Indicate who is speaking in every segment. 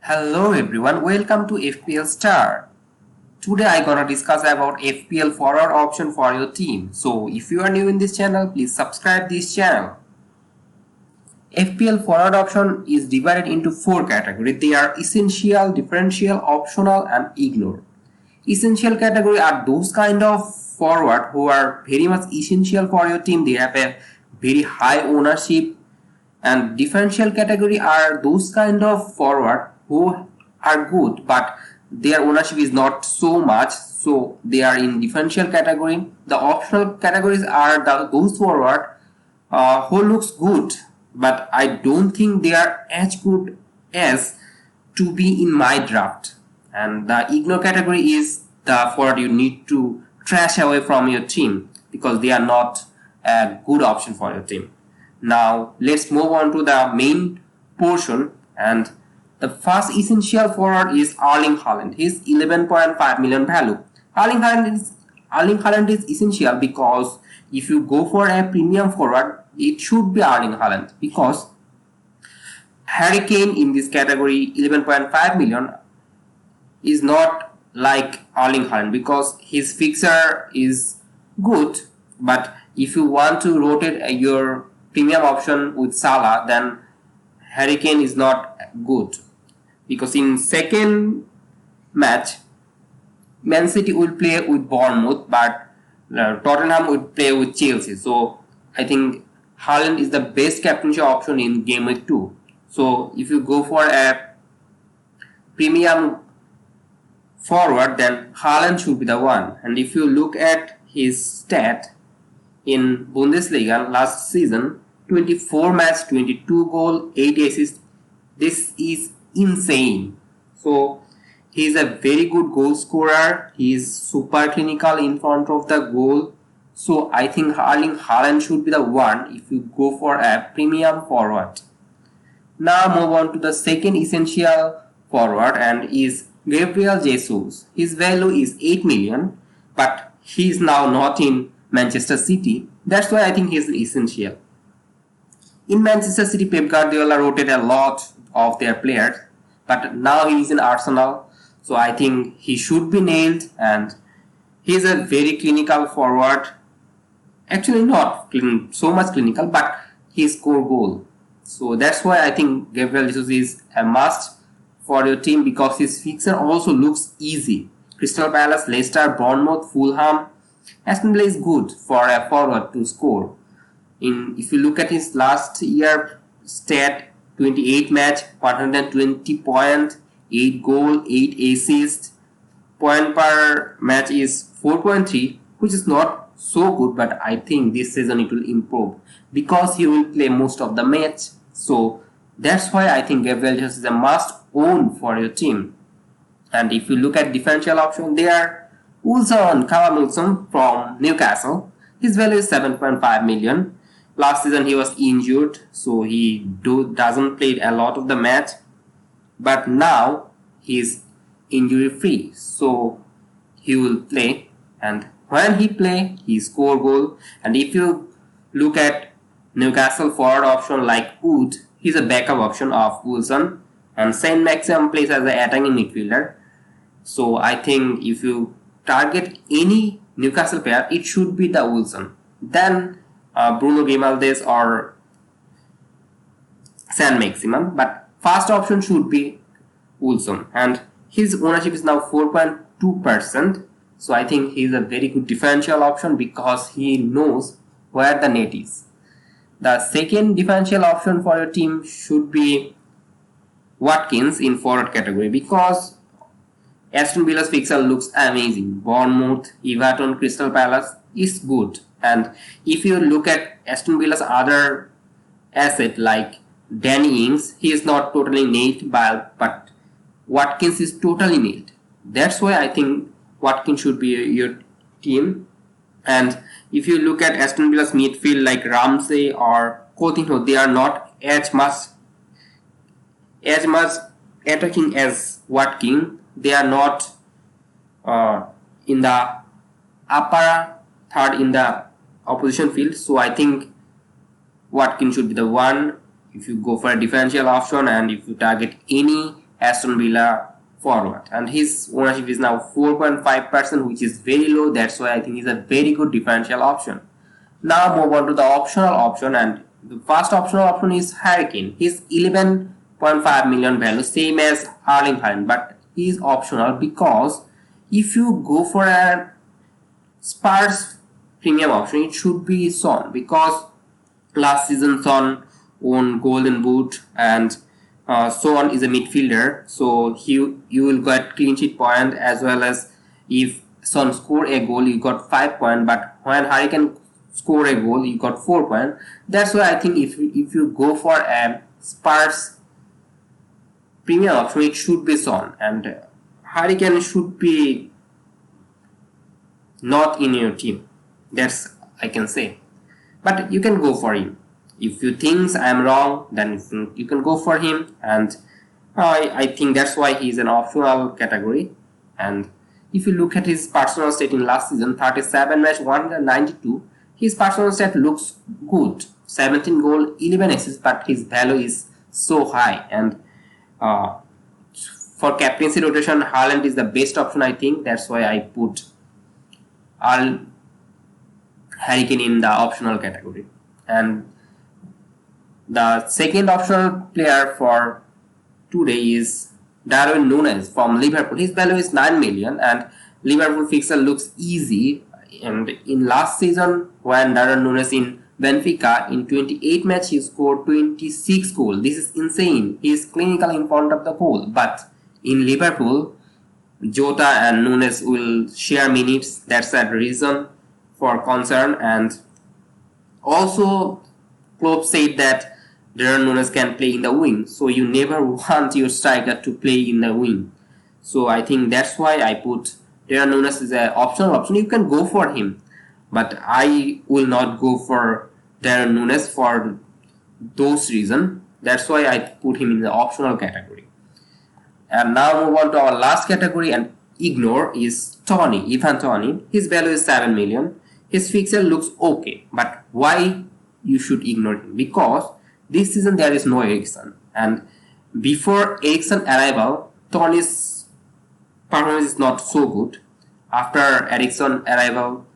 Speaker 1: Hello everyone, welcome to FPL STAR. Today I gonna discuss about FPL forward option for your team. So if you are new in this channel, please subscribe this channel. FPL forward option is divided into 4 categories. They are essential, differential, optional and ignore. Essential category are those kind of forward who are very much essential for your team. They have a very high ownership. And differential category are those kind of forward who are good but their ownership is not so much, so they are in differential category. The optional categories are those forward who looks good but I don't think they are as good as to be in my draft. And the ignore category is the forward you need to trash away from your team because they are not a good option for your team. Now let's move on to the main portion, and the first essential forward is Erling Haaland. He's 11.5 million value. Erling Haaland is essential because if you go for a premium forward, it should be Erling Haaland because Harry Kane in this category 11.5 million is not like Erling Haaland because his fixture is good, but if you want to rotate your premium option with Salah, then Harry Kane is not good because in second match Man City will play with Bournemouth but Tottenham would play with Chelsea. So I think Haaland is the best captaincy option in game week 2. So if you go for a premium forward, then Haaland should be the one. And if you look at his stat in Bundesliga last season, 24 match, 22 goal, 8 assists. This is insane. So he is a very good goal scorer. He is super clinical in front of the goal. So I think Erling Haaland should be the one if you go for a premium forward. Now move on to the second essential forward and is Gabriel Jesus. His value is 8 million, but he is now not in Manchester City. That's why I think he is essential. In Manchester City, Pep Guardiola rotated a lot of their players, but now he is in Arsenal, so I think he should be nailed, and he is a very clinical forward. Actually, not so much clinical, but he score goal. So that's why I think Gabriel Jesus is a must for your team because his fixture also looks easy. Crystal Palace, Leicester, Bournemouth, Fulham. Aston Villa is good for a forward to score. If you look at his last year stat, 28 match, 120 points, 8 goal, 8 assists, point per match is 4.3, which is not so good, but I think this season it will improve because he will play most of the match. So that's why I think Gabriel Jesus is a must own for your team. And if you look at differential option, they are Callum Wilson from Newcastle. His value is 7.5 million. Last season he was injured, so he doesn't play a lot of the match. But now he is injury free, so he will play. And when he play, he score goal. And if you look at Newcastle forward option like Wood, he's a backup option of Wilson. And Saint Maxim plays as an attacking midfielder. So I think if you target any Newcastle player, it should be the Wilson. Then Bruno Guimaraes or Saint Maximum, but first option should be Wilson, and his ownership is now 4.2%. So I think he is a very good differential option because he knows where the net is. The second differential option for your team should be Watkins in forward category because Aston Villa's fixture looks amazing. Bournemouth, Everton, Crystal Palace is good. And if you look at Aston Villa's other asset like Danny Ings, he is not totally nailed, but Watkins is totally nailed. That's why I think Watkins should be your team. And if you look at Aston Villa's midfield like Ramsey or Coutinho, they are not as much attacking as Watkins. They are not in the upper third in the opposition field. So I think Watkins should be the one if you go for a differential option and if you target any Aston Villa forward, and his ownership is now 4.5%, which is very low. That's why I think he's a very good differential option. Now move on to the optional option, and the first optional option is Harry Kane. He's 11.5 million value, same as Erling Haaland, but he is optional because if you go for a Spurs premium option, it should be Son, because last season Son won Golden Boot, and Son is a midfielder, so you will get clean sheet point, as well as if Son score a goal you got 5 points, but when Harry Kane score a goal you got 4 points. That's why I think if you go for a Spurs premium option, it should be Son, and Harry Kane should be not in your team. That's I can say, but you can go for him. If you think I am wrong, then you can go for him, and I think that's why he's an optional category. And if you look at his personal stat in last season, 37 match, 192, his personal stat looks good. 17 goal, 11 assists, but his value is so high. And for captaincy rotation, Haaland is the best option, I think. That's why I put Harry Kane in the optional category. And the second optional player for today is Darwin Núñez from Liverpool. His value is 9 million, and Liverpool fixture looks easy. And in last season, when Darwin Núñez in Benfica, in 28 matches, he scored 26 goals. This is insane. He is clinical in front of the goal. But in Liverpool, Jota and Núñez will share minutes. That's a reason for concern. And also, Klopp said that Darwin Núñez can play in the wing, so you never want your striker to play in the wing. So I think that's why I put Darwin Núñez as an optional option. You can go for him, but I will not go for Darwin Núñez for those reasons. That's why I put him in the optional category. And now move on to our last category and ignore is Ivan Toney. His value is 7 million. His fixture looks okay, but why you should ignore him? Because this season there is no Eriksen, and before Eriksen arrival, Toney's performance is not so good. After Eriksen arrival,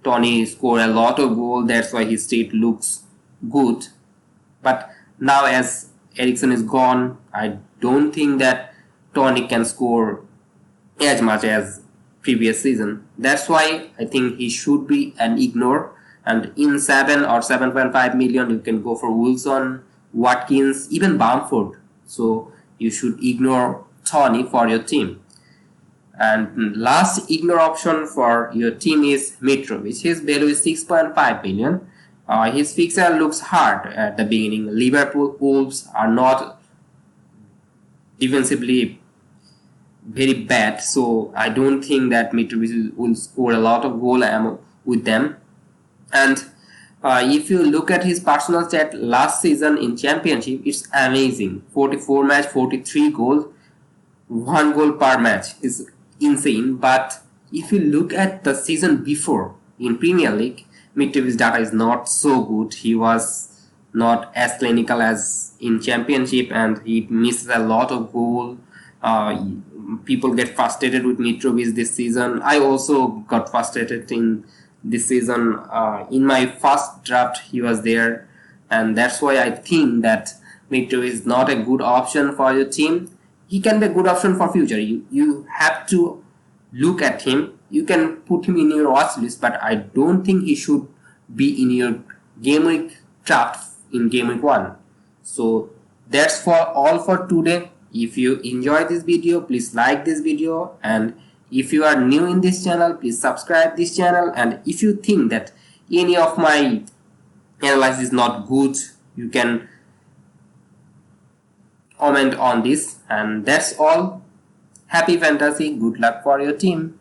Speaker 1: Toney scored a lot of goals. That's why his state looks good. But now as Eriksen is gone, I don't think that Toney can score as much as previous season. That's why I think he should be an ignore. And in 7 or 7.5 million, you can go for Wilson, Watkins, even Bamford. So you should ignore Toney for your team. And last ignore option for your team is Mitrovic. His value is 6.5 million. His fixture looks hard at the beginning. Liverpool Wolves are not defensively very bad, so I don't think that Mitrovic will score a lot of goal with them. And if you look at his personal stat last season in championship, it's amazing. 44 match, 43 goals, 1 goal per match is insane. But if you look at the season before in Premier League, Mitrovic's data is not so good. He was not as clinical as in championship, and he misses a lot of goals. People get frustrated with Mitrovic this season. I also got frustrated in this season. In my first draft he was there, and that's why I think that Mitrovic is not a good option for your team. He can be a good option for future. You have to look at him. You can put him in your watch list, but I don't think he should be in your game week draft in game week 1. So that's for all for today. If you enjoyed this video, please like this video, and if you are new in this channel, please subscribe this channel. And if you think that any of my analysis is not good, you can comment on this. And that's all. Happy fantasy. Good luck for your team.